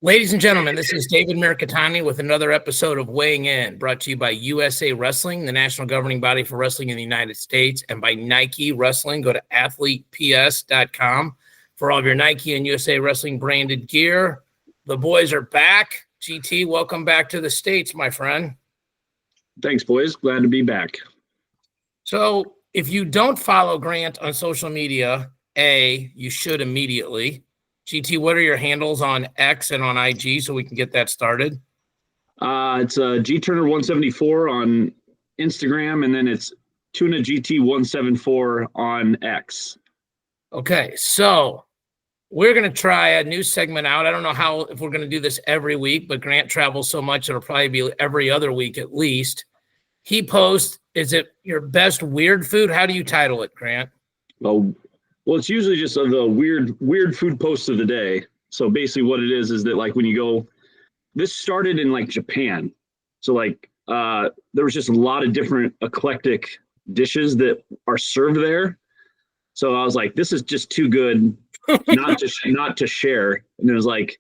Ladies and gentlemen, this is David Mirikitani with another episode of Weighing In, brought to you by USA Wrestling, the national governing body for wrestling in the United States, and by Nike Wrestling. Go to athleteps.com for all of your Nike and USA Wrestling branded gear. The boys are back. GT, welcome back to the States, my friend. Thanks, boys. Glad to be back. So if you don't follow Grant on social media, you should immediately. GT, what are your handles on X and on IG so we can get that started? It's GTurner174 on Instagram, and then it's TunaGT174 on X. Okay, so we're going to try a new segment out. I don't know if we're going to do this every week, but Grant travels so much, it'll probably be every other week at least. He posts, is it your best weird food? How do you title it, Grant? Well, it's usually just the weird food posts of the day. So basically what it is that like when you go, this started in like Japan. So like there was just a lot of different eclectic dishes that are served there. So I was like, this is just too good not to share. And it was like,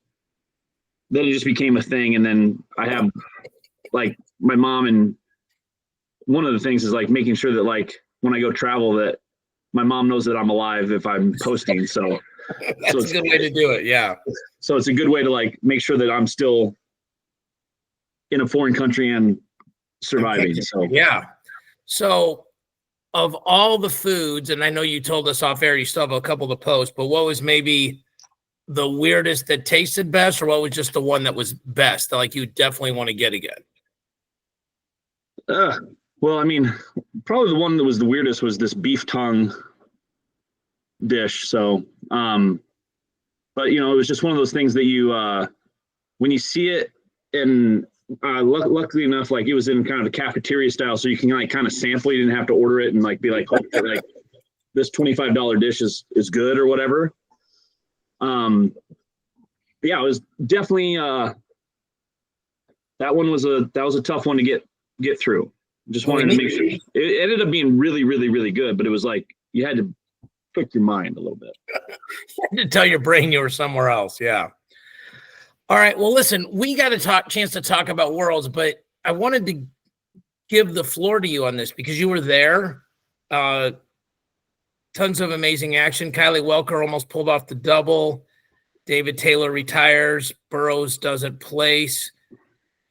then it just became a thing. And then I have like my mom, and one of the things is like making sure that like when I go travel that my mom knows that I'm alive if I'm posting. So that's a good way to do it. Yeah. So it's a good way to like make sure that I'm still in a foreign country and surviving. Okay. So yeah. So of all the foods, and I know you told us off air, you still have a couple to post, but what was maybe the weirdest that tasted best, or what was just the one that was best that like you definitely want to get again? Well, I mean, probably the one that was the weirdest was this beef tongue dish. So, but you know, it was just one of those things that you, when you see it, and luckily enough, like it was in kind of a cafeteria style, so you can like kind of sample. You didn't have to order it and like be like, oh, like this $25 dish is good or whatever. Yeah, it was definitely that was a tough one to get through. Just wanted to make sure. It ended up being really, really, really good, but it was like you had to trick your mind a little bit. You had to tell your brain you were somewhere else. Yeah. All right. Well, listen, we got a chance to talk about Worlds, but I wanted to give the floor to you on this because you were there. Tons of amazing action. Kylie Welker almost pulled off the double. David Taylor retires. Burroughs doesn't place.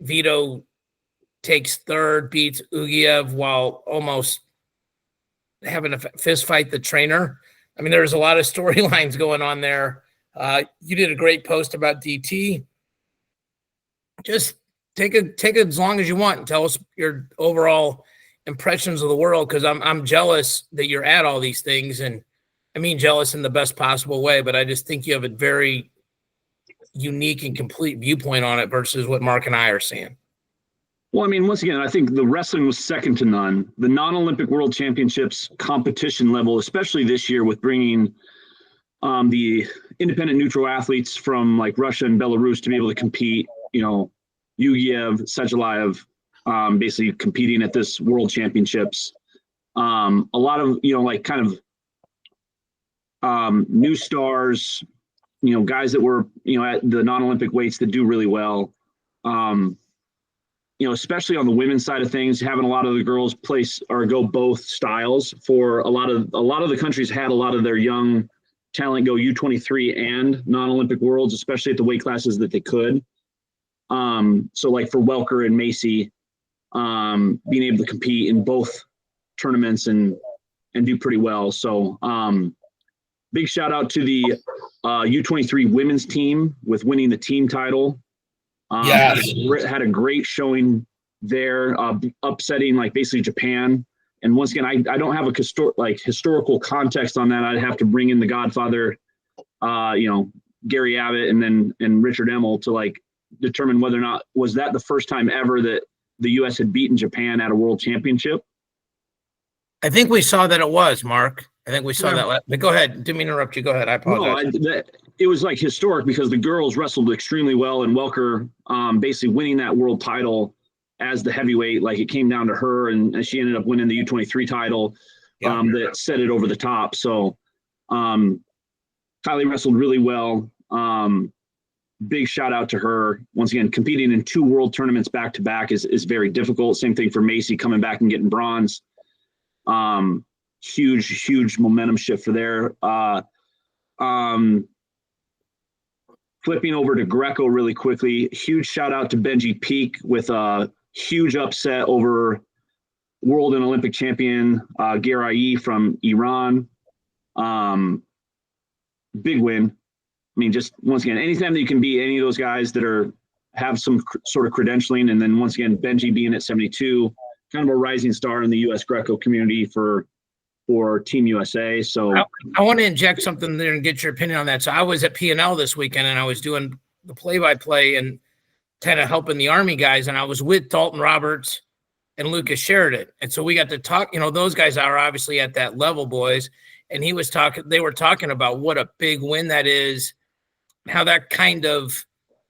Vito takes third, beats Ugiev while almost having a fist fight the trainer. I mean, there's a lot of storylines going on there. You did a great post about DT. Just take it as long as you want and tell us your overall impressions of the world, because I'm jealous that you're at all these things, and I mean jealous in the best possible way, but I just think you have a very unique and complete viewpoint on it versus what Mark and I are seeing. Well, I mean, once again, I think the wrestling was second to none. The non-Olympic World Championships competition level, especially this year with bringing the independent neutral athletes from like Russia and Belarus to be able to compete, you know, Ugiev, Sejelaev, basically competing at this World Championships. A lot of, you know, like kind of new stars, you know, guys that were, you know, at the non-Olympic weights that do really well. You know, especially on the women's side of things, having a lot of the girls place or go both styles. For a lot of the countries had a lot of their young talent go U23 and non-Olympic worlds, especially at the weight classes that they could. So like for Welker and Macy, being able to compete in both tournaments and do pretty well. So big shout out to the U23 women's team with winning the team title. Yes. Had a great showing there, upsetting like basically Japan. And once again, I don't have a historical context on that. I'd have to bring in the Godfather, you know, Gary Abbott and Richard Emmel to like determine whether or not was that the first time ever that the U.S. had beaten Japan at a world championship. I think we saw that it was, Mark. I think we saw that. But go ahead. Didn't mean to interrupt you. Go ahead. I apologize. No, it was like historic because the girls wrestled extremely well, and Welker basically winning that world title as the heavyweight. Like it came down to her, and she ended up winning the U23 title that set it over the top. So Kylie wrestled really well. big shout out to her. Once again, competing in 2 world tournaments back to back is very difficult. Same thing for Macy coming back and getting bronze. Huge momentum shift for there. Flipping over to Greco really quickly. Huge shout out to Benji Peak with a huge upset over world and Olympic champion Garai from Iran. Big win. I mean, just once again, anytime that you can beat any of those guys that have some sort of credentialing, and then once again, Benji being at 72, kind of a rising star in the U.S. Greco community for Team USA. So I want to inject something there and get your opinion on that. So I was at P&L this weekend, and I was doing the play-by-play and kind of helping the Army guys, and I was with Dalton Roberts and Lucas Sheridan. And so we got to talk, those guys are obviously at that level, boys. And they were talking about what a big win that is, how that kind of,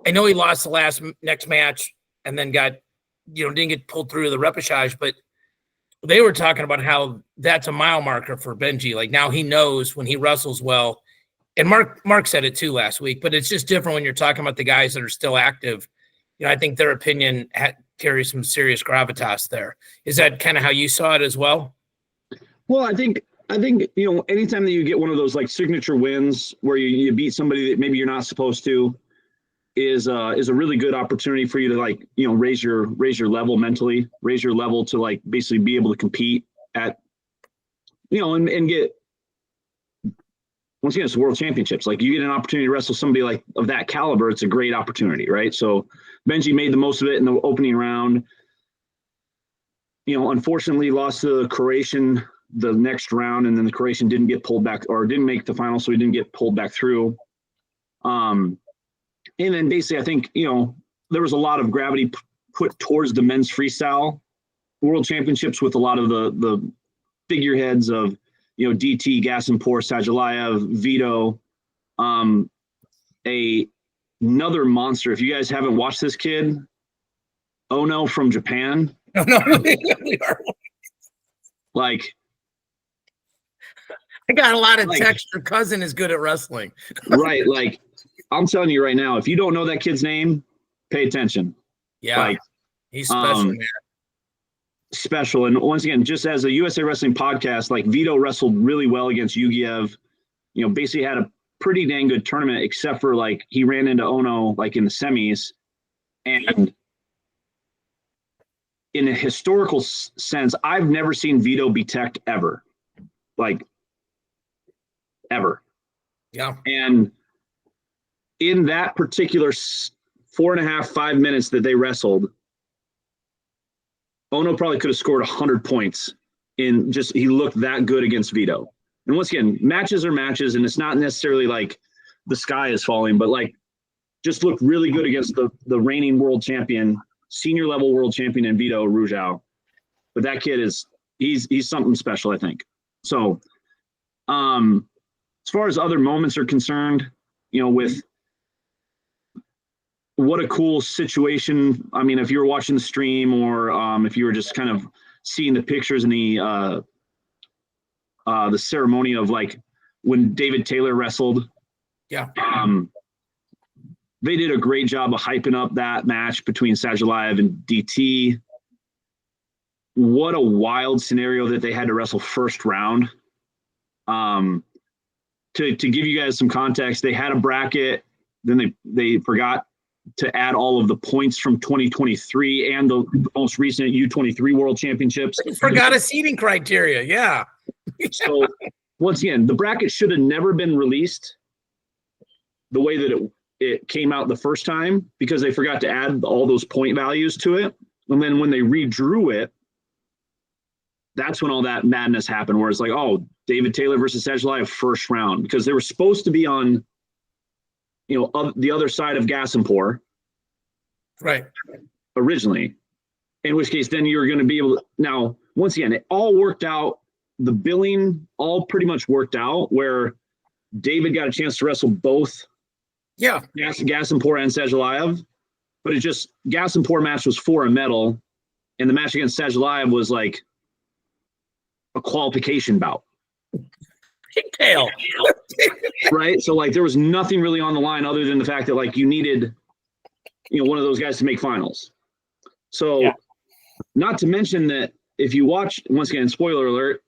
I know he lost the next match and then didn't get pulled through the repechage, but they were talking about how that's a mile marker for Benji. Like now he knows when he wrestles well, and Mark said it too last week, but it's just different when you're talking about the guys that are still active. I think their opinion carries some serious gravitas there. Is that kind of how you saw it as well? Well, I think anytime that you get one of those like signature wins where you beat somebody that maybe you're not supposed to is a really good opportunity for you to like, raise your level mentally, raise your level to like basically be able to compete at, and get, once again, it's world championships. Like you get an opportunity to wrestle somebody like of that caliber, it's a great opportunity, right? So Benji made the most of it in the opening round. Unfortunately lost to the Croatian the next round, and then the Croatian didn't get pulled back or didn't make the final, so he didn't get pulled back through. And then basically I think, there was a lot of gravity put towards the men's freestyle world championships with a lot of the figureheads of, DT, Gasimpour, Sajalayev, Vito, another monster. If you guys haven't watched this kid, Ono from Japan. No, we are. Like, I got a lot of text. Your cousin is good at wrestling. Right. Like, I'm telling you right now, if you don't know that kid's name, pay attention. Yeah. Like, he's special, man. Special. And once again, just as a USA Wrestling podcast, like Vito wrestled really well against Yugiev, basically had a pretty dang good tournament, except for like he ran into Ono like in the semis. And in a historical sense, I've never seen Vito be teched ever. Like, ever. Yeah. And in that particular 4.5, 5 minutes that they wrestled, Ono probably could have scored 100 points he looked that good against Vito. And once again, matches are matches, and it's not necessarily like the sky is falling, but like just looked really good against the reigning world champion, senior level world champion in Vito Rujao. But that kid he's something special, I think. So as far as other moments are concerned, with what a cool situation. I mean, if you were watching the stream or if you were just kind of seeing the pictures in the ceremony of like when David Taylor wrestled. Yeah. They did a great job of hyping up that match between Sajalayev and DT. What a wild scenario that they had to wrestle first round. To give you guys some context, they had a bracket, then they forgot to add all of the points from 2023 and the most recent U23 World Championships. Forgot a seating criteria, yeah. So once again, the bracket should have never been released the way that it came out the first time, because they forgot to add all those point values to it. And then when they redrew it, that's when all that madness happened, where it's like, oh, David Taylor versus Sajalayev first round, because they were supposed to be on, the other side of Gasimpour. Right. Originally. In which case, then you're going to be able to, now, once again, it all worked out. The billing all pretty much worked out, where David got a chance to wrestle both. Yeah. Gasimpour and Sajalayev. But it just, Gasimpour match was for a medal, and the match against Sajalayev was like a qualification bout. pigtail. Right. So like there was nothing really on the line other than the fact that like you needed, one of those guys to make finals. So not to mention that if you watch, once again, spoiler alert,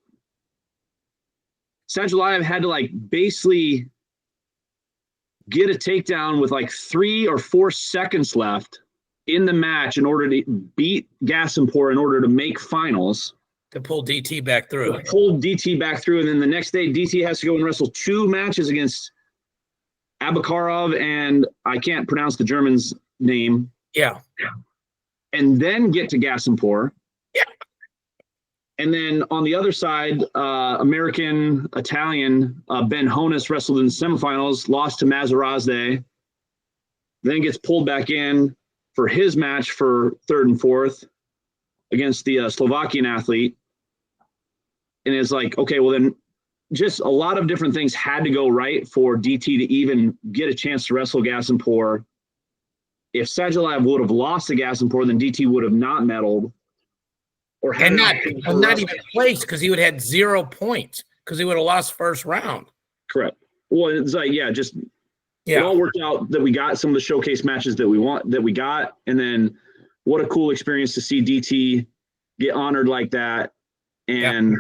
Sadulayev had to like basically get a takedown with like 3 or 4 seconds left in the match in order to beat Gazimpur in order to make finals. To pull DT back through. And then the next day, DT has to go and wrestle 2 matches against Abakarov and I can't pronounce the German's name. Yeah. And then get to Gazimpur. Yeah. And then on the other side, Italian Ben Honus wrestled in the semifinals, lost to Mazarazde, then gets pulled back in for his match for 3rd and 4th against the Slovakian athlete. And it's like, okay, well then just a lot of different things had to go right for DT to even get a chance to wrestle Gazimpur. If Sadulayev would have lost to Gazimpur, then DT would have not medaled. Or not even placed because he would have had 0 points because he would have lost first round. Correct. Well, it's like, it all worked out that we got some of the showcase matches that we got. And then what a cool experience to see DT get honored like that. And,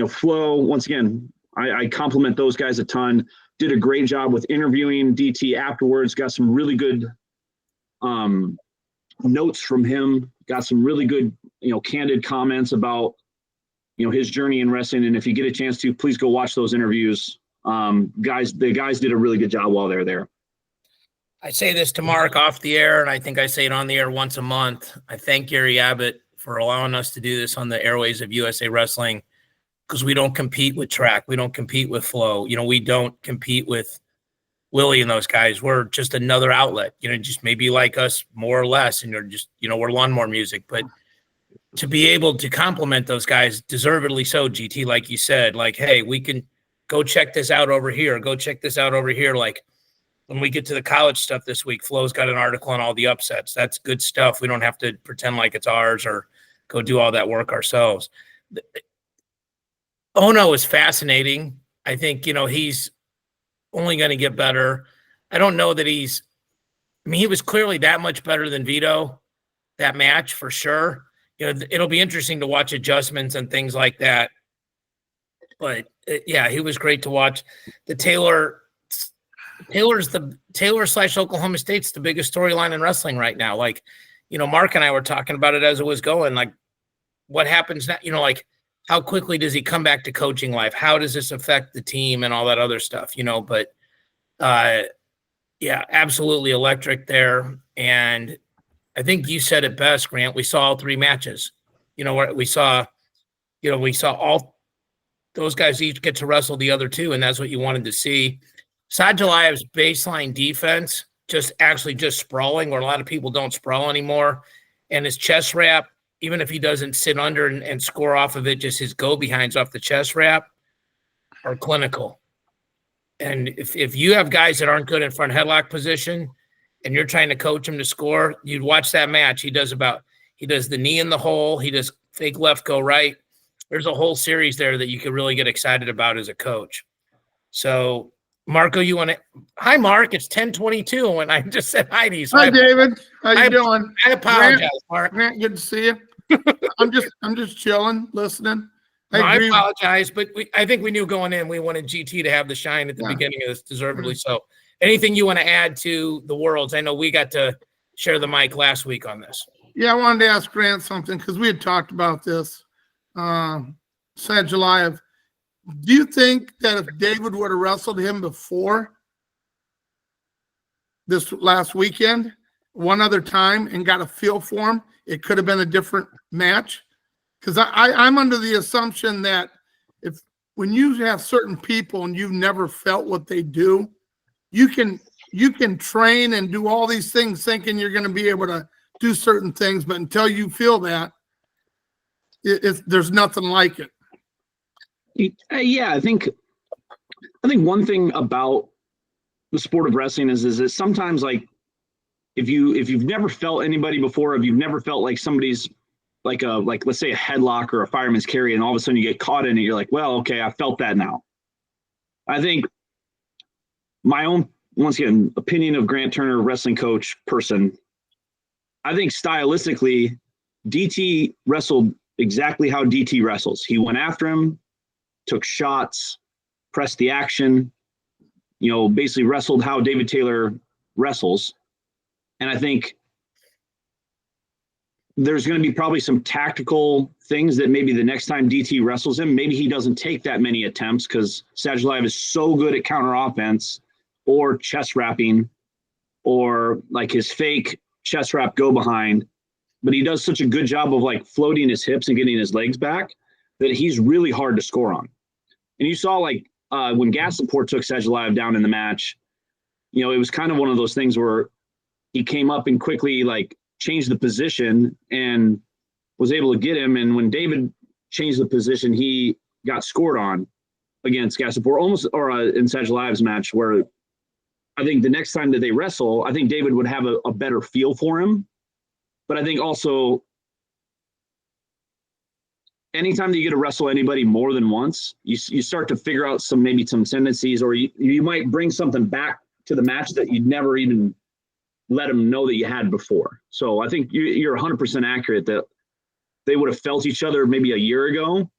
Flo, once again, I compliment those guys a ton. Did a great job with interviewing DT afterwards, got some really good notes from him, got some really good, candid comments about, his journey in wrestling. And if you get a chance to, please go watch those interviews. The guys did a really good job while they're there. I say this to Mark off the air, and I think I say it on the air once a month. I thank Gary Abbott for allowing us to do this on the airways of USA Wrestling because we don't compete with track. We don't compete with flow. We don't compete with Willie and those guys. We're just another outlet, just maybe like us more or less. And you're just, we're lawnmower music. But to be able to compliment those guys, deservedly so, GT, like you said, like, hey, we can go check this out over here. Go check this out over here. Like when we get to the college stuff this week, Flo's got an article on all the upsets. That's good stuff. We don't have to pretend like it's ours or go do all that work ourselves. Ono is fascinating. I think, he's only going to get better. I don't know that he was clearly that much better than Vito, that match for sure. It'll be interesting to watch adjustments and things like that. But he was great to watch. The Taylor/Oklahoma State's the biggest storyline in wrestling right now. Like, Mark and I were talking about it as it was going. Like, what happens now? Like, how quickly does he come back to coaching life? How does this affect the team and all that other stuff? But absolutely electric there. And I think you said it best, Grant. We saw all 3 matches. We saw all those guys each get to wrestle the other 2, and that's what you wanted to see. Sadulayev's baseline defense, just sprawling, where a lot of people don't sprawl anymore, and his chest wrap, even if he doesn't sit under and score off of it, just his go-behinds off the chest wrap are clinical. And if you have guys that aren't good in front headlock position and you're trying to coach them to score, you'd watch that match. He does the knee in the hole. He does fake left, go right. There's a whole series there that you could really get excited about as a coach. So, Marco, you want to? Hi, Mark. It's 10:22, and I just said hi to you. So hi, David. How you doing? I apologize, Grant, Mark. Grant, good to see you. I'm just chilling, listening. I apologize, but I think we knew going in we wanted GT to have the shine at the beginning of this, deservedly so. Anything you want to add to the Worlds? I know we got to share the mic last week on this. Yeah, I wanted to ask Grant something because we had talked about this. Sadulayev, do you think that if David would have wrestled him before this last weekend, one other time, and got a feel for him, it could have been a different match? Because I'm under the assumption that when you have certain people and you've never felt what they do, you can train and do all these things thinking you're going to be able to do certain things, but until you feel that, there's nothing like it. Yeah, I think one thing about the sport of wrestling is that sometimes, like, if you've never felt anybody before, if you've never felt like somebody's like let's say a headlock or a fireman's carry, and all of a sudden you get caught in it, you're like, well, okay, I felt that now. I think my own, once again, opinion of Grant Turner, wrestling coach, person, I think stylistically, DT wrestled exactly how DT wrestles. He went after him, took shots, pressed the action, basically wrestled how David Taylor wrestles. And I think there's going to be probably some tactical things that maybe the next time DT wrestles him, maybe he doesn't take that many attempts because Sadulayev is so good at counter offense or chest wrapping or like his fake chest wrap go behind. But he does such a good job of like floating his hips and getting his legs back that he's really hard to score on. And you saw like when Gasport took Sadulayev down in the match, it was kind of one of those things where he came up and quickly like changed the position and was able to get him. And when David changed the position, he got scored on against Gasport almost, or in Sadulayev's match, where I think the next time that they wrestle, I think David would have a better feel for him. But I think also anytime that you get to wrestle anybody more than once, you start to figure out maybe some tendencies, or you might bring something back to the match that you'd never even let them know that you had before. So I think you're 100% accurate that they would have felt each other maybe a year ago.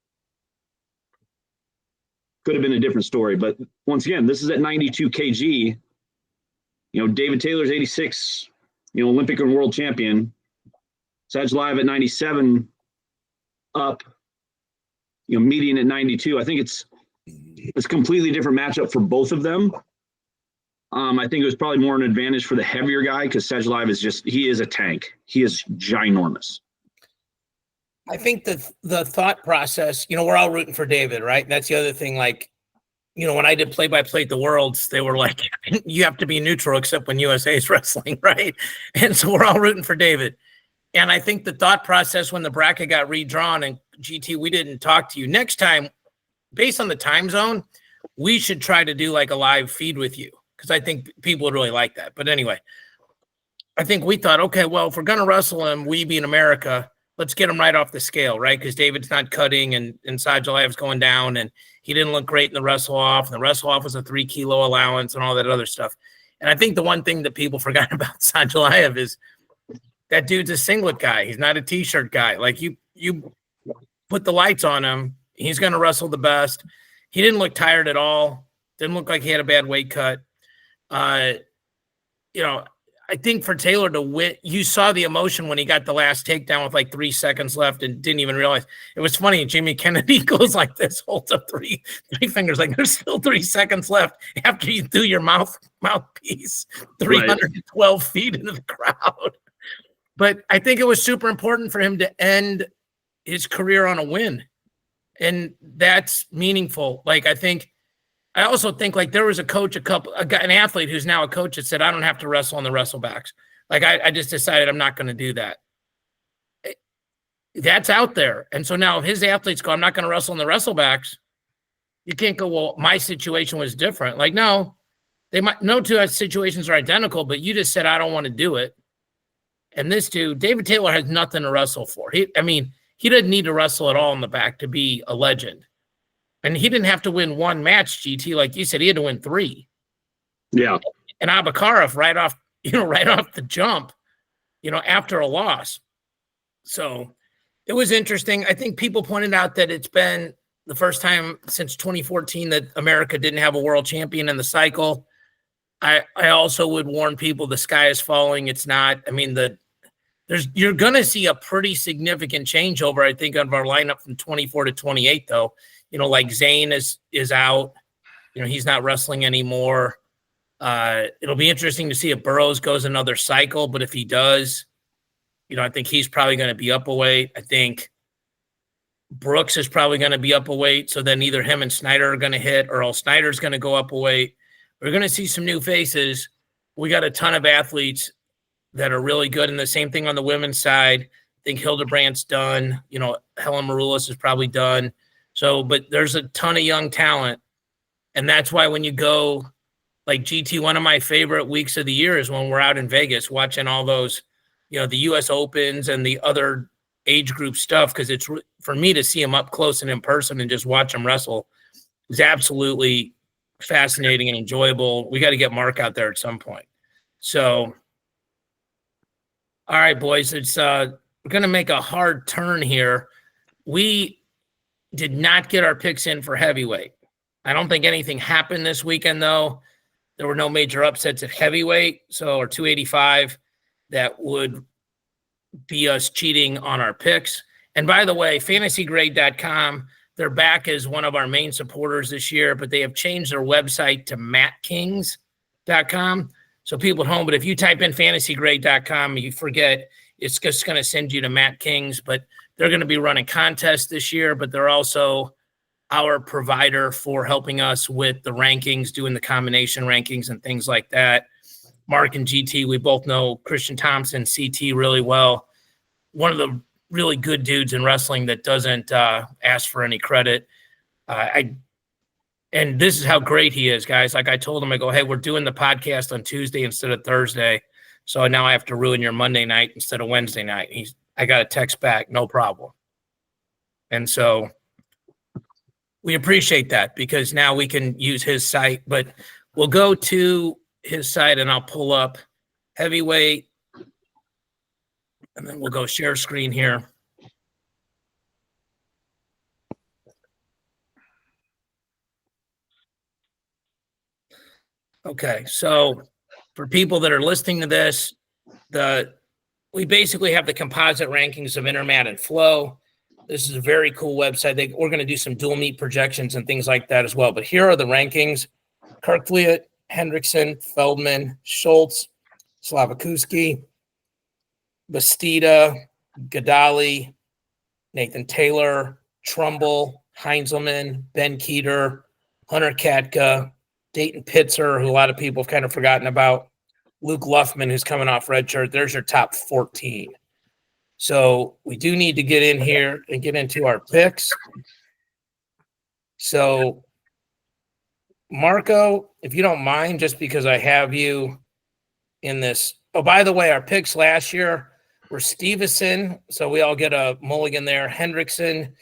Could have been a different story. But once again, this is at 92 kg. David Taylor's 86, Olympic and world champion. Sadulayev at 97 up, meeting at 92. I think it's a completely different matchup for both of them. I think it was probably more an advantage for the heavier guy because Sadulayev he is a tank. He is ginormous. I think the thought process, we're all rooting for David, right? That's the other thing. Like, when I did play-by-play at the Worlds, they were like, you have to be neutral except when USA is wrestling, right? And so we're all rooting for David. And I think the thought process when the bracket got redrawn and GT, we didn't talk to you. Next time, based on the time zone, we should try to do like a live feed with you because I think people would really like that. But anyway, I think we thought, okay, well, if we're going to wrestle him, we being America, let's get him right off the scale, right? Because David's not cutting and Sadulayev's going down and he didn't look great in the wrestle off. And the wrestle off was a 3 kilo allowance and all that other stuff. And I think the one thing that people forgot about Sadulayev is that dude's a singlet guy. He's not a t-shirt guy. Like you put the lights on him, he's going to wrestle the best. He didn't look tired at all. Didn't look like he had a bad weight cut. I think for Taylor to win, you saw the emotion when he got the last takedown with like 3 seconds left and didn't even realize. It was funny. Jimmy Kennedy goes like this, holds up three fingers, like there's still 3 seconds left after you threw your mouthpiece 312 feet into the crowd. But I think it was super important for him to end his career on a win. And that's meaningful. Like, I also think like there was a coach, an athlete who's now a coach that said, I don't have to wrestle on the wrestlebacks. Like I just decided I'm not going to do that. That's out there. And so now if his athletes go, I'm not going to wrestle on the wrestlebacks. You can't go, well, my situation was different. Like, no, no two situations are identical, but you just said, I don't want to do it. And this dude, David Taylor, has nothing to wrestle for. He doesn't need to wrestle at all in the back to be a legend. And he didn't have to win one match, GT. Like you said, he had to win 3. Yeah. And Abakharov right off the jump, after a loss. So it was interesting. I think people pointed out that it's been the first time since 2014 that America didn't have a world champion in the cycle. I also would warn people the sky is falling. It's not. You're going to see a pretty significant changeover, I think, of our lineup from 24 to 28, though. Like Zane is out. He's not wrestling anymore. It'll be interesting to see if Burroughs goes another cycle, but if he does, I think he's probably going to be up a weight. I think Brooks is probably going to be up a weight. So then either him and Snyder are going to hit, or else Snyder's going to go up a weight. We're going to see some new faces. We got a ton of athletes that are really good. And the same thing on the women's side. I think Hildebrandt's done. Helen Maroulis is probably done. So, but there's a ton of young talent. And that's why when you go, like GT, one of my favorite weeks of the year is when we're out in Vegas watching all those, the U.S. Opens and the other age group stuff. Because it's for me to see them up close and in person and just watch them wrestle is absolutely fascinating and enjoyable. We got to get Mark out there at some point. So, all right, boys, it's we're going to make a hard turn here. We did not get our picks in for heavyweight. I don't think anything happened this weekend, though. There were no major upsets at heavyweight, or 285 that would be us cheating on our picks. And by the way, fantasygrade.com, they're back as one of our main supporters this year, but they have changed their website to mattkings.com. So people at home, but if you type in fantasygrade.com, you forget, it's just going to send you to Matt Kings, but they're going to be running contests this year, but they're also our provider for helping us with the rankings, doing the combination rankings and things like that. Mark and GT, we both know Christian Thompson, CT really well. One of the really good dudes in wrestling that doesn't ask for any credit. And this is how great he is, guys. Like I told him, I go, hey, we're doing the podcast on Tuesday instead of Thursday. So now I have to ruin your Monday night instead of Wednesday night. I got a text back, no problem. And so we appreciate that because now we can use his site, but we'll go to his site and I'll pull up heavyweight and then we'll go share screen here. Okay, so for people that are listening to this, we basically have the composite rankings of Intermat and Flow. This is a very cool website. We're going to do some dual meet projections and things like that as well. But here are the rankings: Kerkvliet, Hendrickson, Feldman, Schultz, Slavakuski, Bastida, Gadali, Nathan Taylor, Trumbull, Heinzelman, Ben Keeter, Hunter Katka, Dayton Pitzer, who a lot of people have kind of forgotten about, Luke Luffman, who's coming off redshirt. There's your top 14. So we do need to get in here and get into our picks. So, Marco, if you don't mind, just because I have you in this. Oh, by the way, our picks last year were Stevenson. So we all get a mulligan there. Hendrickson.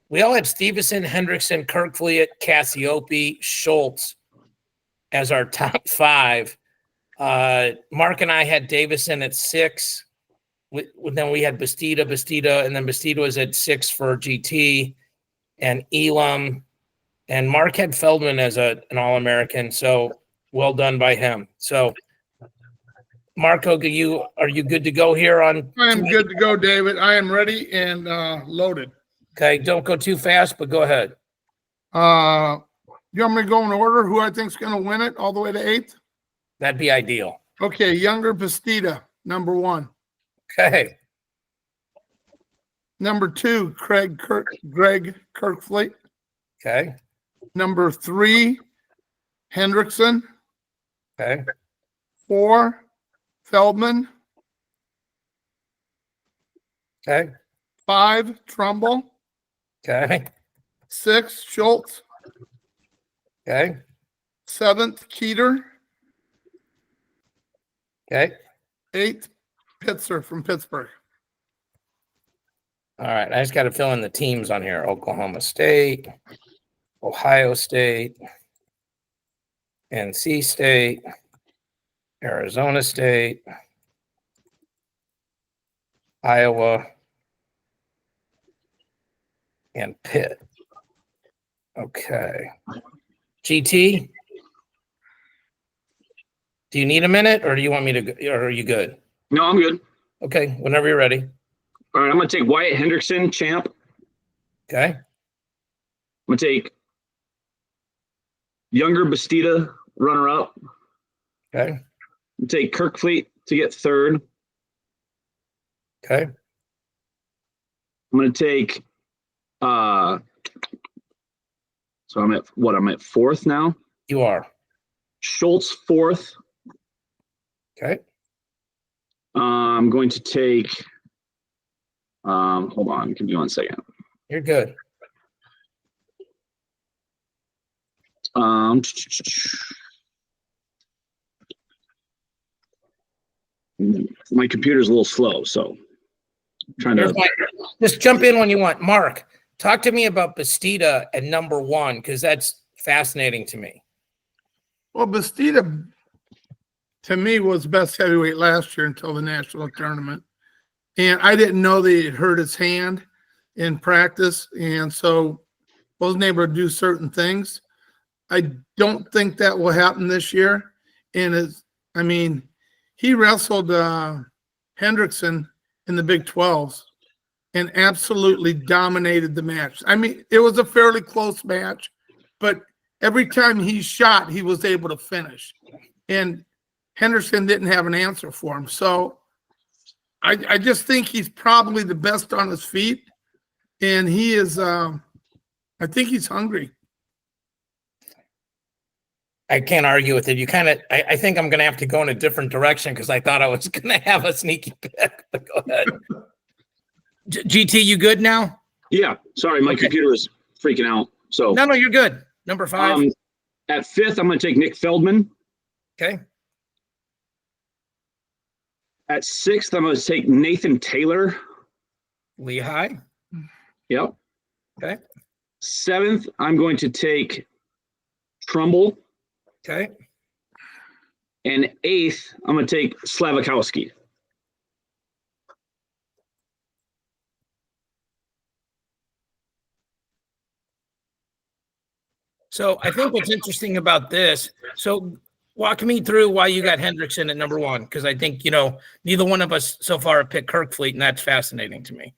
We all had Stevenson, Hendrickson, Kerkvliet, Cassiope, Schultz as our top 5. Mark and I had Davison at 6. Then we had Bastida, and then Bastida was at 6 for GT, and Elam, and Mark had Feldman as an All-American. So well done by him. So, Marco, are you good to go here on? I am good to go, David. I am ready and loaded. Okay, don't go too fast, but go ahead. You want me to go in order who I think is going to win it all the way to 8th? That'd be ideal. Okay, Younger Bastida, number 1. Okay. Number 2, Greg Kerkvliet. Okay. Number 3, Hendrickson. Okay. 4, Feldman. Okay. 5, Trumbull. Okay. 6, Schultz. Okay. 7th, Keeter. Okay. 8th, Pitzer from Pittsburgh. All right. I just got to fill in the teams on here. Oklahoma State, Ohio State, NC State, Arizona State, Iowa, and Pitt. Okay. GT, do you need a minute or do you want me to, or are you good? No, I'm good. Okay. Whenever you're ready. All right, I'm going to take Wyatt Hendrickson, champ. Okay. I'm going to take Younger Bastida, runner-up. Okay. I'm going to take Kerkvliet to get 3rd. Okay. I'm going to take so I'm at 4th now? You are. Schultz 4th. Okay. I'm going to take hold on, give me 1 second. You're good. My computer's a little slow, so I'm trying to just jump in when you want. Mark, talk to me about Bastida at number 1, because that's fascinating to me. Well, Bastida, to me, was best heavyweight last year until the national tournament. And I didn't know that he had hurt his hand in practice, and so wasn't able to do certain things. I don't think that will happen this year. And he wrestled Hendrickson in the Big 12s and absolutely dominated the match. I mean, it was a fairly close match, but every time he shot, he was able to finish. And Henderson didn't have an answer for him. So I just think he's probably the best on his feet. And he is, I think he's hungry. I can't argue with it. You kind of, I think I'm going to have to go in a different direction because I thought I was going to have a sneaky pick. But go ahead. GT, you good now? Yeah. Sorry, my computer is freaking out. So no, you're good. Number 5. At 5th, I'm going to take Nick Feldman. Okay. At 6th, I'm going to take Nathan Taylor. Lehigh. Yep. Okay. 7th, I'm going to take Trumbull. Okay. And 8th, I'm going to take Slavikowski. So I think what's interesting about this, so walk me through why you got Hendrickson at number 1, because I think, neither one of us so far have picked Kirkfleet, and that's fascinating to me.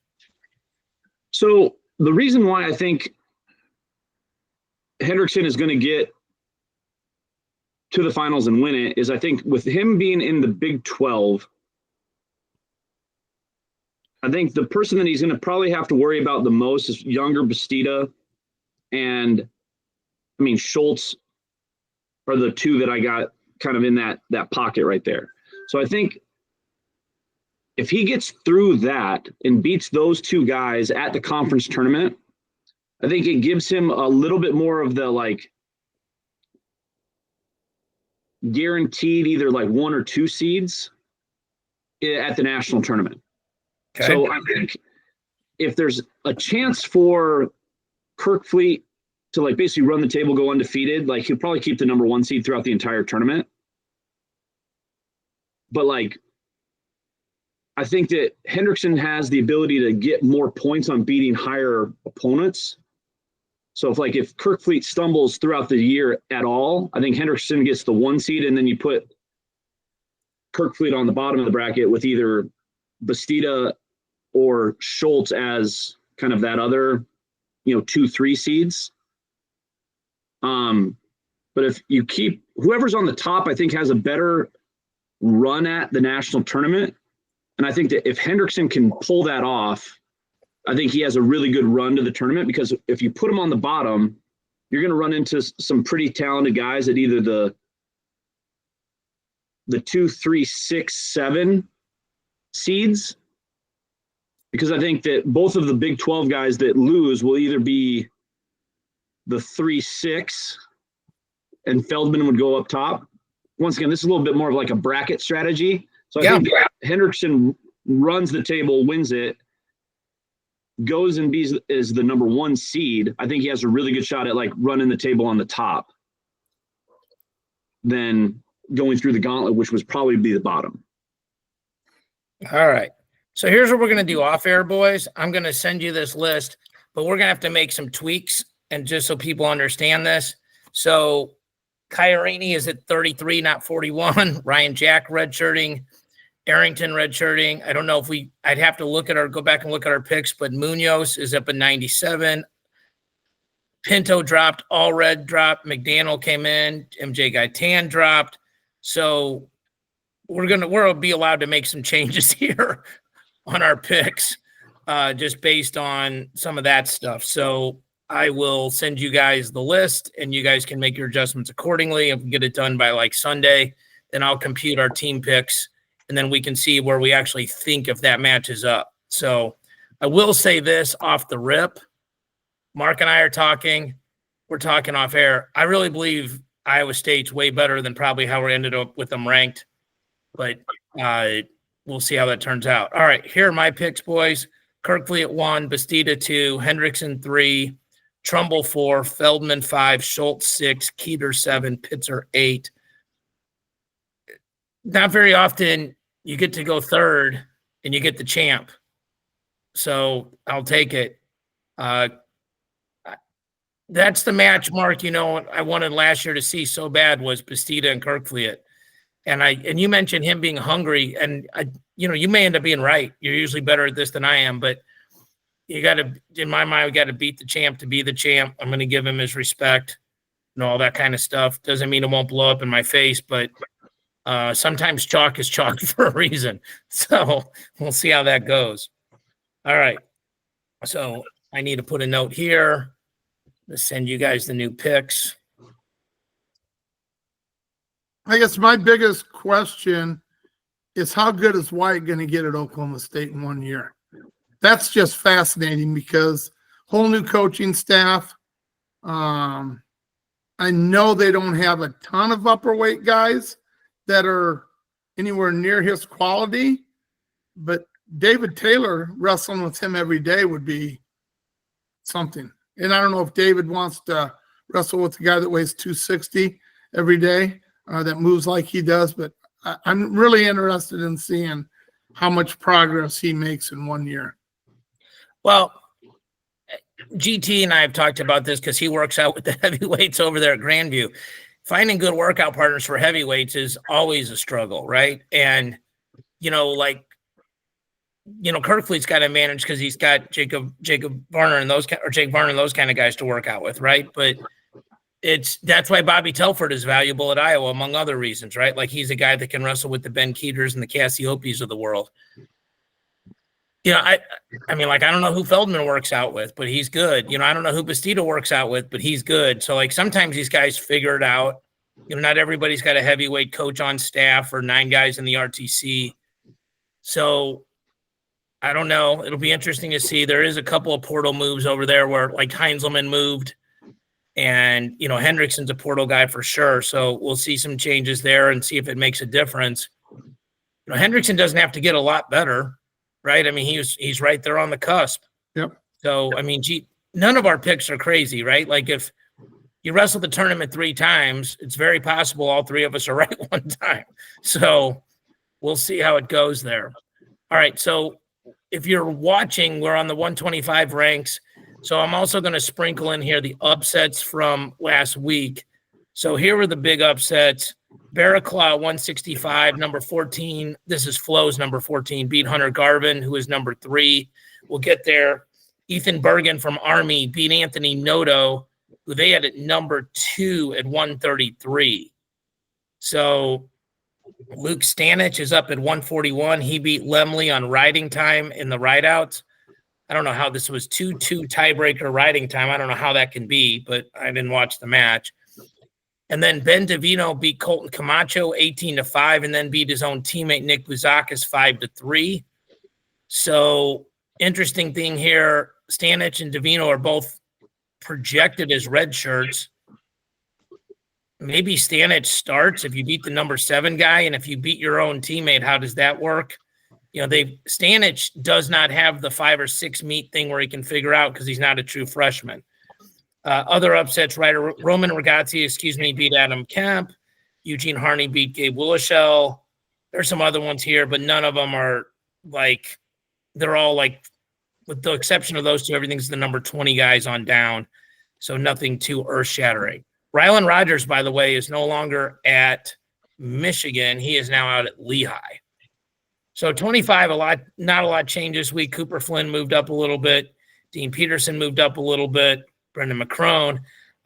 So the reason why I think Hendrickson is going to get to the finals and win it is I think with him being in the Big 12, I think the person that he's going to probably have to worry about the most is younger Bastida and Schultz are the two that I got kind of in that pocket right there. So I think if he gets through that and beats those two guys at the conference tournament, I think it gives him a little bit more of the guaranteed either 1 or 2 seeds at the national tournament. Okay. So I think if there's a chance for Kirkfleet to basically run the table, go undefeated, he'll probably keep the number 1 seed throughout the entire tournament. But I think that Hendrickson has the ability to get more points on beating higher opponents. So if Kirkfleet stumbles throughout the year at all, I think Hendrickson gets the 1 seed, and then you put Kirkfleet on the bottom of the bracket with either Bastida or Schultz as kind of that other, 2-3 seeds. But if you keep whoever's on the top, I think has a better run at the national tournament. And I think that if Hendrickson can pull that off, I think he has a really good run to the tournament, because if you put him on the bottom, you're going to run into some pretty talented guys at either the 2, 3, 6, 7 seeds. Because I think that both of the Big 12 guys that lose will either be the 3, 6, and Feldman would go up top. Once again, this is a little bit more of a bracket strategy. So I think Hendrickson runs the table, wins it, goes and is the number 1 seed. I think he has a really good shot at running the table on the top than going through the gauntlet, which was probably be the bottom. All right. So here's what we're going to do off air, boys. I'm going to send you this list, but we're going to have to make some tweaks, and just so people understand this. So Kairini is at 33, not 41. Ryan Jack redshirting. Arrington redshirting. I don't know if I'd have to go back and look at our picks, but Munoz is up at 97. Pinto dropped, Allred dropped, McDaniel came in, MJ Gaitan dropped. So we'll be allowed to make some changes here on our picks, just based on some of that stuff. So I will send you guys the list, and you guys can make your adjustments accordingly. If we get it done by Sunday, then I'll compute our team picks, and then we can see where we actually think if that matches up. So I will say this off the rip. Mark and I are talking. We're talking off air. I really believe Iowa State's way better than probably how we ended up with them ranked. But we'll see how that turns out. All right, here are my picks, boys. Kirkfleet at 1, Bastida 2, Hendrickson 3, Trumbull 4, Feldman 5, Schultz 6, Keeter 7, Pitzer 8. Not very often you get to go third and you get the champ. So I'll take it. That's the match, Mark, I wanted last year to see so bad was Bastida and Kerkvliet. And you mentioned him being hungry, and you may end up being right. You're usually better at this than I am, but you got to, in my mind, we got to beat the champ to be the champ. I'm going to give him his respect and all that kind of stuff. Doesn't mean it won't blow up in my face, but sometimes chalk is chalk for a reason. So we'll see how that goes. All right. So I need to put a note here to send you guys the new picks. I guess my biggest question is how good is White going to get at Oklahoma State in 1 year? That's just fascinating because whole new coaching staff. I know they don't have a ton of upper weight guys that are anywhere near his quality, but David Taylor wrestling with him every day would be something. And I don't know if David wants to wrestle with the guy that weighs 260 every day. That moves like he does, but I'm really interested in seeing how much progress he makes in 1 year. Well, GT and I have talked about this because he works out with the heavyweights over there at Grandview. Finding good workout partners for heavyweights is always a struggle, right? And, Kerkvliet's got to manage because he's got Jacob Varner and Jake Varner and those kind of guys to work out with, right? But that's why Bobby Telford is valuable at Iowa, among other reasons, right? Like he's a guy that can wrestle with the Ben Keeters and the Cassiopis of the world. I don't know who Feldman works out with, but he's good. I don't know who Bastida works out with, but he's good. So sometimes these guys figure it out. Not everybody's got a heavyweight coach on staff or 9 guys in the RTC. So I don't know. It'll be interesting to see. There is a couple of portal moves over there where Heinzelman moved. And, Hendrickson's a portal guy for sure. So we'll see some changes there and see if it makes a difference. Hendrickson doesn't have to get a lot better, right? He's right there on the cusp. Yep. So, none of our picks are crazy, right? Like if you wrestle the tournament 3 times, it's very possible all 3 of us are right one time. So we'll see how it goes there. All right. So if you're watching, we're on the 125 ranks. So I'm also going to sprinkle in here the upsets from last week. So here were the big upsets. Barraclaw 165, number 14. This is Flo's number 14. Beat Hunter Garvin, who is number 3. We'll get there. Ethan Bergen from Army beat Anthony Noto, who they had at number 2 at 133. So Luke Stanich is up at 141. He beat Lemley on riding time in the rideouts. I don't know how this was 2-2 tiebreaker riding time. I don't know how that can be, but I didn't watch the match. And then Ben Davino beat Colton Camacho 18-5 and then beat his own teammate Nick Bouzakis 5-3. So interesting thing here, Stanich and Davino are both projected as red shirts. Maybe Stanich starts if you beat the number 7 guy, and if you beat your own teammate, how does that work? Stanich does not have the 5 or 6 meet thing where he can figure out because he's not a true freshman. Other upsets, right? Roman Ragazzi, beat Adam Kemp. Eugene Harney beat Gabe Willishell. There's some other ones here, but none of them are they're all with the exception of those 2, everything's the number 20 guys on down. So nothing too earth-shattering. Rylan Rogers, by the way, is no longer at Michigan. He is now out at Lehigh. So 25, not a lot changes. Cooper Flynn moved up a little bit. Dean Peterson moved up a little bit. Brendan McCrone.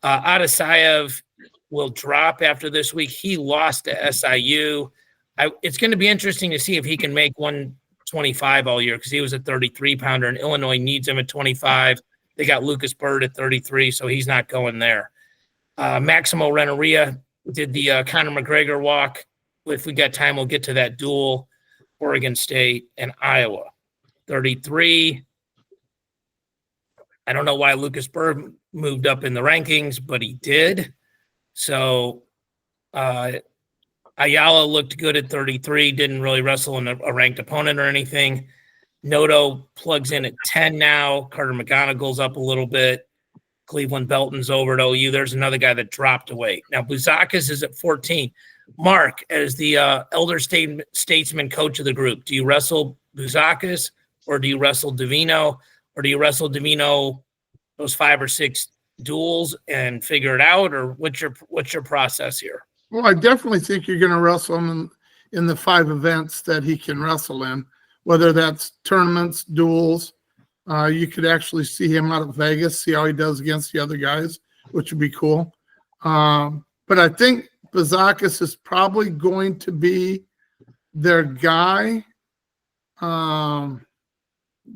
Adasayev will drop after this week. He lost to SIU. It's going to be interesting to see if he can make 125 all year because he was a 33-pounder, and Illinois needs him at 25. They got Lucas Bird at 33, so he's not going there. Maximo Renneria did the Conor McGregor walk. If we got time, we'll get to that duel. Oregon State and Iowa. 33. I don't know why Lucas Bird moved up in the rankings, but he did. So Ayala looked good at 33, didn't really wrestle in a ranked opponent or anything. Noto plugs in at 10 now. Carter McGonigal's up a little bit. Cleveland Belton's over at OU. There's another guy that dropped away. Now, Bouzakis is at 14. Mark, as the elder statesman coach of the group, do you wrestle Bouzakis or do you wrestle Divino? Or do you wrestle Divino those 5 or 6 duels and figure it out? Or what's your process here? Well, I definitely think you're going to wrestle him in the 5 events that he can wrestle in, whether that's tournaments, duels. You could actually see him out of Vegas, see how he does against the other guys, which would be cool. But I think Bouzakis is probably going to be their guy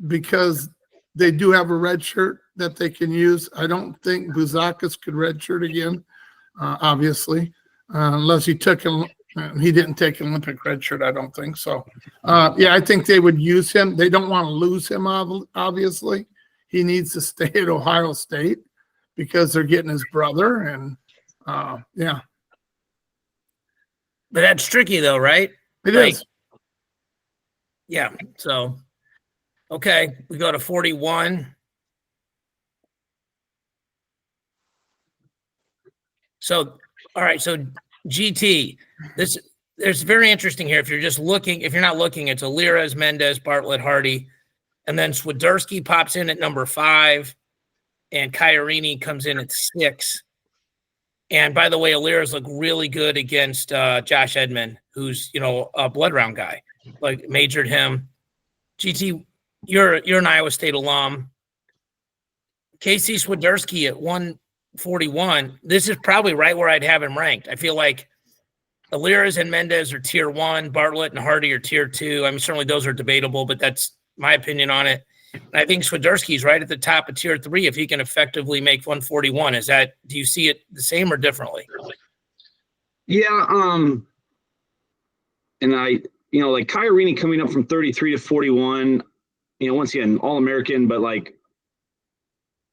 because they do have a red shirt that they can use. I don't think Bouzakis could red shirt again, obviously, unless he didn't take an Olympic red shirt, I don't think so. I think they would use him. They don't want to lose him, obviously. He needs to stay at Ohio State because they're getting his brother. And, But that's tricky, though, right? It is. Yeah, so, okay, we go to 41. So, all right, so GT, there's very interesting here. If you're not looking, it's Alirez, Mendez, Bartlett, Hardy, and then Swiderski pops in at number 5, and Chiarini comes in at 6. And by the way, Alirez looked really good against Josh Edmond, who's a blood round guy, like majored him. GT, you're an Iowa State alum. Casey Swiderski at 141. This is probably right where I'd have him ranked. I feel like Alirez and Mendez are tier 1, Bartlett and Hardy are tier 2. I mean, certainly those are debatable, but that's my opinion on it. And I think Swiderski's right at the top of tier 3 if he can effectively make 141. Do you see it the same or differently? Yeah, and like Chiarini coming up from 33 to 41, once again, All-American, but like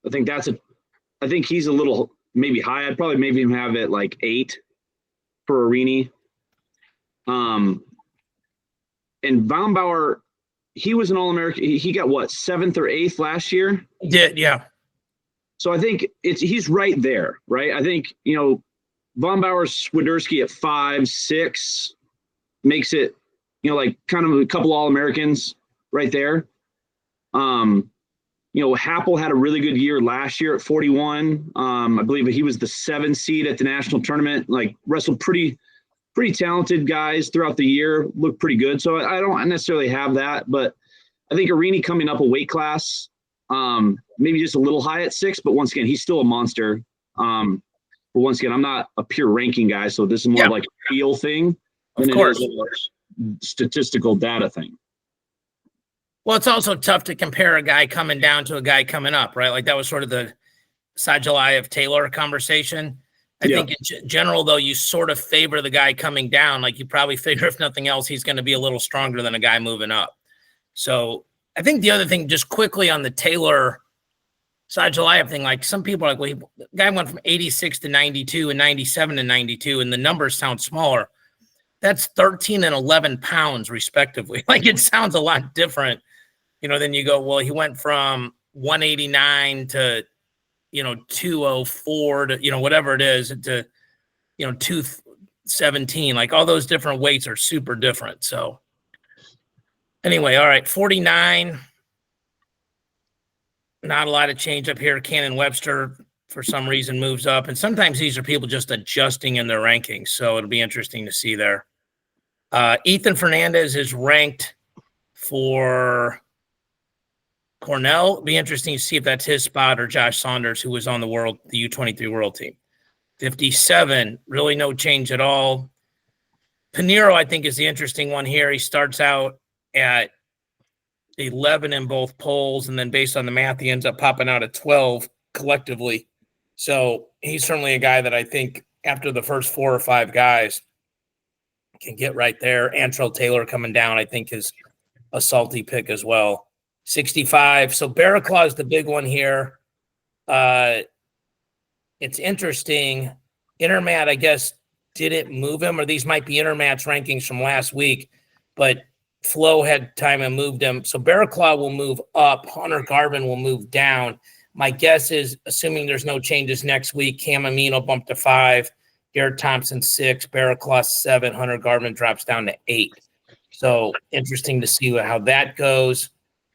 I think he's a little maybe high. I'd probably maybe him have it like 8 for Arini. And Baumbauer, he was an All-American. He got what, 7th or 8th last year? He did, yeah. So I think he's right there, right? I think, Baumbauer, Swiderski at 5, 6 makes it, like kind of a couple All-Americans right there. Happel had a really good year last year at 41. I believe he was the 7th seed at the national tournament, like wrestled pretty talented guys throughout the year, looked pretty good. So I don't necessarily have that, but I think Arini coming up a weight class, maybe just a little high at 6, but once again, he's still a monster. But once again, I'm not a pure ranking guy, so this is more like a feel thing than it is a statistical data thing. Well, it's also tough to compare a guy coming down to a guy coming up, right? Like that was sort of the Sajalayev Taylor conversation. I think in general, though, you sort of favor the guy coming down. Like you probably figure, if nothing else, he's going to be a little stronger than a guy moving up. So I think the other thing, just quickly on the Taylor Sajalayev thing, like some people are like, well, the guy went from 86 to 92 and 97 to 92, and the numbers sound smaller. That's 13 and 11 pounds, respectively. Like it sounds a lot different, then you go, well, he went from 189 to 204 to, whatever it is, to, 217. Like all those different weights are super different. So anyway, all right, 49. Not a lot of change up here. Cannon Webster, for some reason, moves up. And sometimes these are people just adjusting in their rankings. So it'll be interesting to see there. Ethan Fernandez is ranked for Cornell. It'll be interesting to see if that's his spot or Josh Saunders, who was on the U23 world team. 57, really no change at all. Pinheiro, I think, is the interesting one here. He starts out at 11 in both polls, and then based on the math, he ends up popping out at 12 collectively. So he's certainly a guy that I think after the first 4 or 5 guys can get right there. Antrell Taylor coming down, I think, is a salty pick as well. 65. So Barraclaw is the big one here. It's interesting. Intermat, I guess, didn't move him, or these might be Intermat's rankings from last week, but Flo had time and moved him. So Barraclaw will move up. Hunter Garvin will move down. My guess is, assuming there's no changes next week, Cam Amin will bump to 5, Garrett Thompson 6, Barrett Kloss 7, Hunter Gardman drops down to 8. So interesting to see how that goes.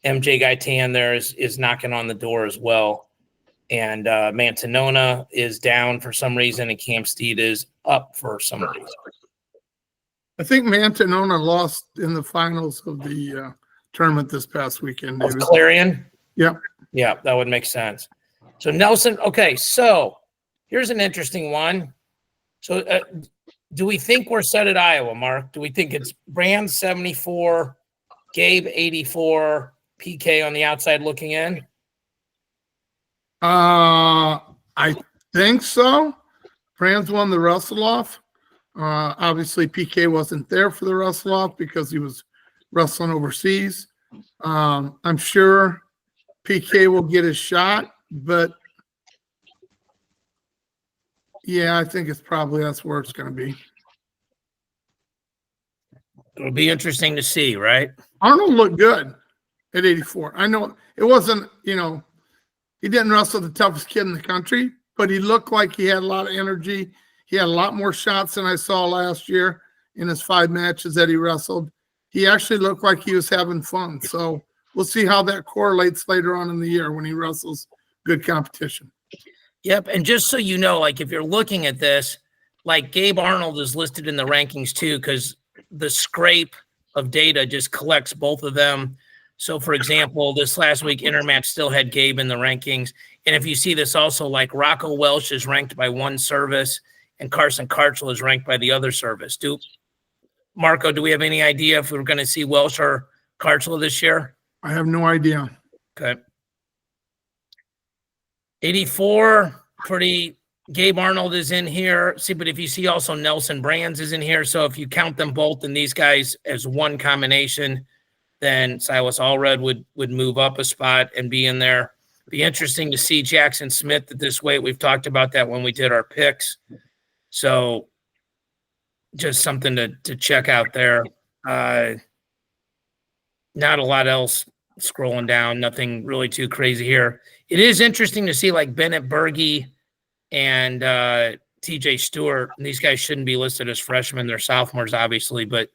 MJ Gaitan there is knocking on the door as well. And Mantanona is down for some reason, and Cam Steed is up for some reason. I think Mantanona lost in the finals of the tournament this past weekend. Of Clarion? Yeah. Yeah, that would make sense. So Nelson, okay, so here's an interesting one. So do we think we're set at Iowa, Mark? Do we think it's Brand 74, Gabe 84, PK on the outside looking in? I think so. Brand's won the wrestle-off. Obviously, PK wasn't there for the wrestle-off because he was wrestling overseas. I'm sure PK will get his shot, but yeah, I think that's where it's going to be. It'll be interesting to see, right? Arnold looked good at 84. I know it wasn't, he didn't wrestle the toughest kid in the country, but he looked like he had a lot of energy. He had a lot more shots than I saw last year in his 5 matches that he wrestled. He actually looked like he was having fun. So we'll see how that correlates later on in the year when he wrestles good competition. Yep. And just so you know, like if you're looking at this, like Gabe Arnold is listed in the rankings too, because the scrape of data just collects both of them. So for example, this last week Intermatch still had Gabe in the rankings. And if you see this also, like Rocco Welsh is ranked by one service and Carson Karchel is ranked by the other service. Marco, do we have any idea if we're going to see Welsh or Karchel this year? I have no idea. Okay. 84, Gabe Arnold is in here. See, but if you see also Nelson Brands is in here. So if you count them both and these guys as one combination, then Silas Allred would move up a spot and be in there. Be interesting to see Jackson Smith at this weight. We've talked about that when we did our picks. So just something to check out there. Not a lot else scrolling down. Nothing really too crazy here. It is interesting to see like Bennett Berge and TJ Stewart. These guys shouldn't be listed as freshmen. They're sophomores, obviously, but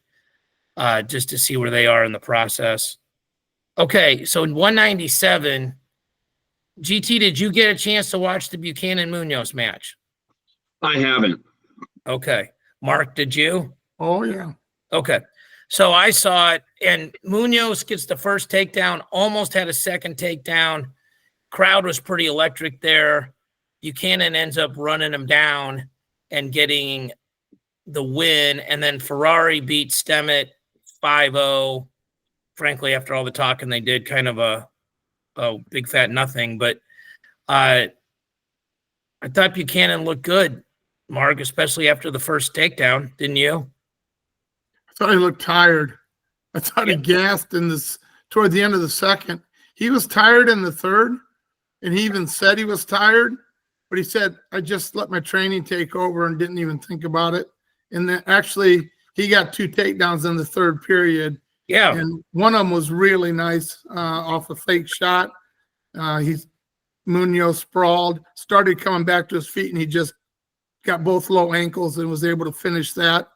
just to see where they are in the process. Okay, so in 197, GT, did you get a chance to watch the Buchanan-Munoz match? I haven't. Okay. Mark, did you? Oh, yeah. Okay. So I saw it, and Munoz gets the first takedown, almost had a second takedown. Crowd was pretty electric there. Buchanan ends up running him down and getting the win, and then Ferrari beat Stemmet 5-0. Frankly, after all the talking they did, kind of a big fat nothing. But I thought Buchanan looked good, Mark, especially after the first takedown, didn't you? I thought he looked tired. I thought he gassed toward the end of the second. He was tired in the third, and he even said he was tired, but he said, I just let my training take over and didn't even think about it. And then actually he got 2 takedowns in the third period. Yeah. And one of them was really nice off a fake shot. Munoz sprawled, started coming back to his feet, and he just got both low ankles and was able to finish that.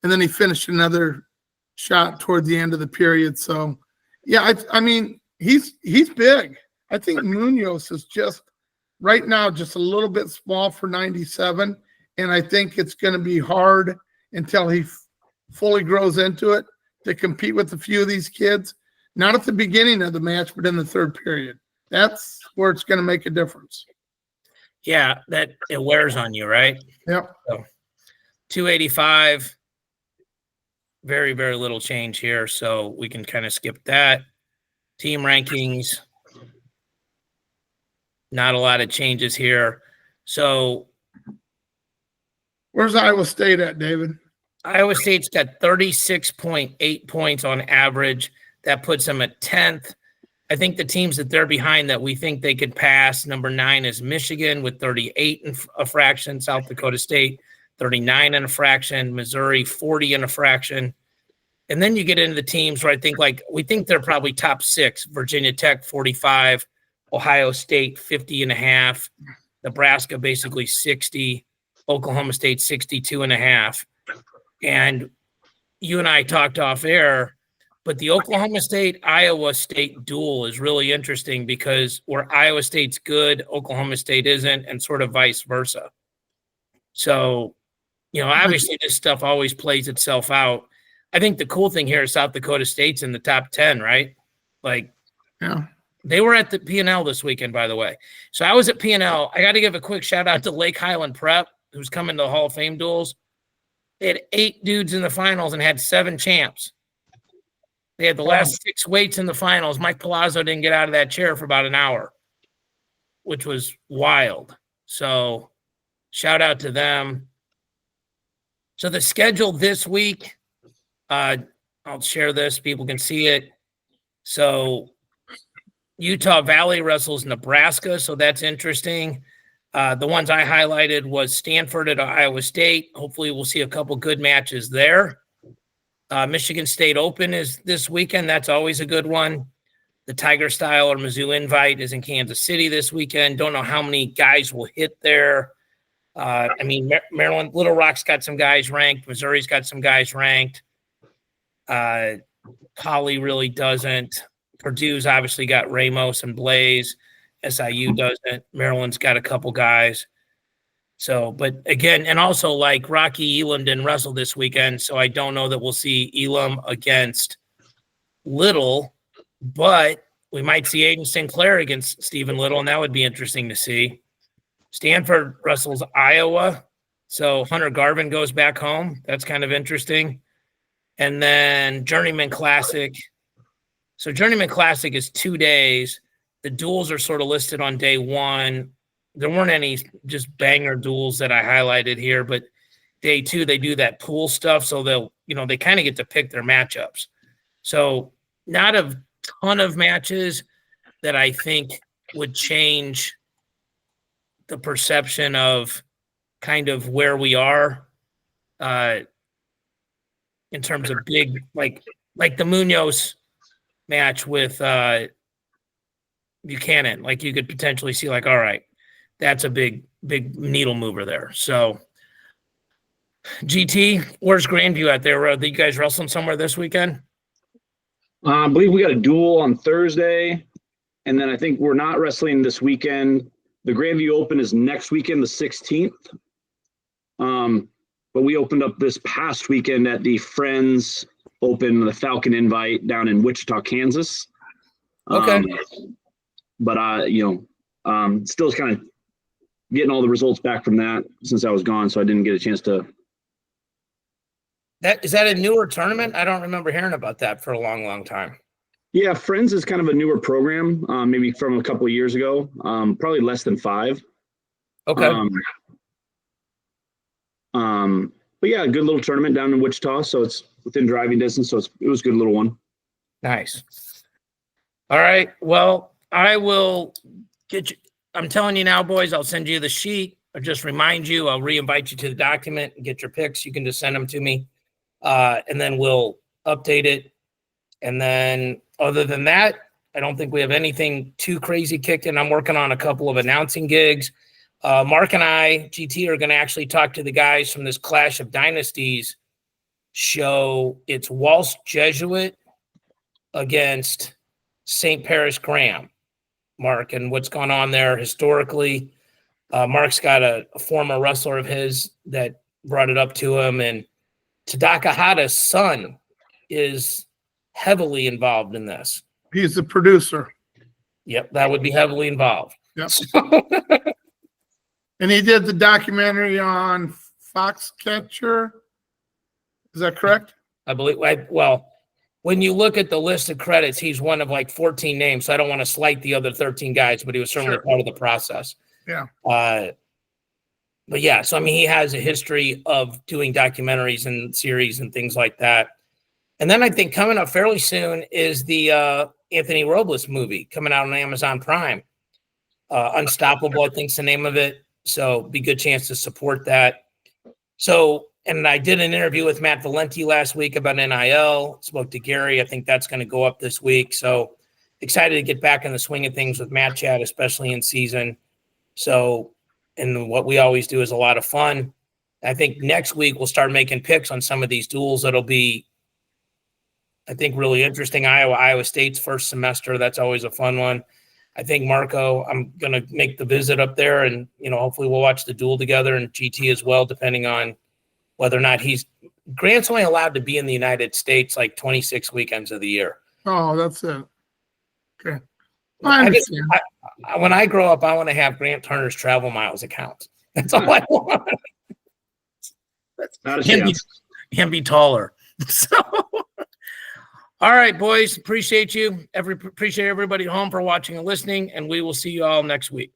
And then he finished another shot toward the end of the period. So, yeah, I mean, he's big. I think Munoz is just right now just a little bit small for 97, and I think it's going to be hard until he fully grows into it to compete with a few of these kids. Not at the beginning of the match, but in the third period. That's where it's going to make a difference. Yeah, that it wears on you, right? Yep. So, 285. Very, very little change here, so we can kind of skip that. Team rankings. Not a lot of changes here. So where's Iowa State at, David? Iowa State's got 36.8 points on average. That puts them at 10th. I think the teams that they're behind that we think they could pass, number 9 is Michigan with 38 and a fraction, South Dakota State 39 and a fraction, Missouri 40 and a fraction. And then you get into the teams where I think we think they're probably top 6, Virginia Tech 45, Ohio State 50.5, Nebraska basically 60, Oklahoma State 62.5. And you and I talked off air, but the Oklahoma State Iowa State duel is really interesting because where Iowa State's good, Oklahoma State isn't, and sort of vice versa. So, obviously this stuff always plays itself out. I think the cool thing here is South Dakota State's in the top 10, right? Like, Yeah. They were at the P&L this weekend, by the way. So I was at P&L. I got to give a quick shout out to Lake Highland Prep, who's coming to the Hall of Fame duels. They had 8 dudes in the finals and had 7 champs. They had the last 6 weights in the finals. Mike Palazzo didn't get out of that chair for about an hour, which was wild. So shout out to them. So the schedule this week, I'll share this. People can see it. So Utah Valley wrestles Nebraska, so that's interesting. The ones I highlighted was Stanford at Iowa State. Hopefully we'll see a couple good matches there. Michigan State Open is this weekend. That's always a good one. The Tiger Style or Mizzou Invite is in Kansas City this weekend. Don't know how many guys will hit there. Maryland, Little Rock's got some guys ranked. Missouri's got some guys ranked. Poly really doesn't. Purdue's obviously got Ramos and Blaze. SIU doesn't. Maryland's got a couple guys. So, but again, and also like Rocky Elam didn't wrestle this weekend, so I don't know that we'll see Elam against Little, but we might see Aiden Sinclair against Stephen Little, and that would be interesting to see. Stanford wrestles Iowa, so Hunter Garvin goes back home. That's kind of interesting. And then Journeyman Classic. So Journeyman Classic is 2 days. The duels are sort of listed on day 1. There weren't any just banger duels that I highlighted here, but day 2, they do that pool stuff. So they'll, they kind of get to pick their matchups. So not a ton of matches that I think would change the perception of kind of where we are in terms of big, like the Munoz match with Buchanan. Like you could potentially see like, all right, that's a big needle mover there. So GT, where's Grandview at there? Are you guys wrestling somewhere this weekend? I believe we got a duel on Thursday, and then I think we're not wrestling this weekend. The Grandview Open is next weekend, the 16th. But we opened up this past weekend at the Friends Open, the Falcon Invite down in Wichita, Kansas. Okay. Still kind of getting all the results back from that since I was gone, so I didn't get a chance to. Is that a newer tournament? I don't remember hearing about that for a long, long time. Yeah, Friends is kind of a newer program, maybe from a couple of years ago, probably less than 5. Okay. But yeah, a good little tournament down in Wichita, so it's within driving distance, so it was a good little one. Nice. All right. Well, I will get you. I'm telling you now, boys, I'll send you the sheet. I'll just remind you. I'll re-invite you to the document and get your picks. You can just send them to me, and then we'll update it. And then other than that, I don't think we have anything too crazy kicked in. I'm working on a couple of announcing gigs. Mark and I, GT, are going to actually talk to the guys from this Clash of Dynasties show. It's Walsh Jesuit against St. Paris Graham, Mark, and what's gone on there historically. Mark's got a former wrestler of his that brought it up to him, and Tadaka Hata's son is heavily involved in this. He's the producer. Yep, that would be heavily involved. Yep. And he did the documentary on Foxcatcher. Is that correct? I believe. Well, when you look at the list of credits, he's one of like 14 names. So I don't want to slight the other 13 guys, but he was certainly part of the process. Yeah. But yeah, so I mean, he has a history of doing documentaries and series and things like that. And then I think coming up fairly soon is the Anthony Robles movie coming out on Amazon Prime. Unstoppable, I think is the name of it. So be a good chance to support that. So, and I did an interview with Matt Valenti last week about NIL, spoke to Gary. I think that's going to go up this week. So excited to get back in the swing of things with Matt Chat, especially in season. So, and what we always do is a lot of fun. I think next week we'll start making picks on some of these duels. That'll be, I think, really interesting. Iowa State's first semester. That's always a fun one. I think, Marco, I'm going to make the visit up there, and, hopefully we'll watch the duel together, and GT as well, depending on whether or not Grant's only allowed to be in the United States like 26 weekends of the year. Oh, that's it. Okay. When I grow up, I want to have Grant Turner's travel miles account. That's all I want. Not a chance. Him be taller. So, all right, boys. Appreciate you. Appreciate everybody at home for watching and listening, and we will see you all next week.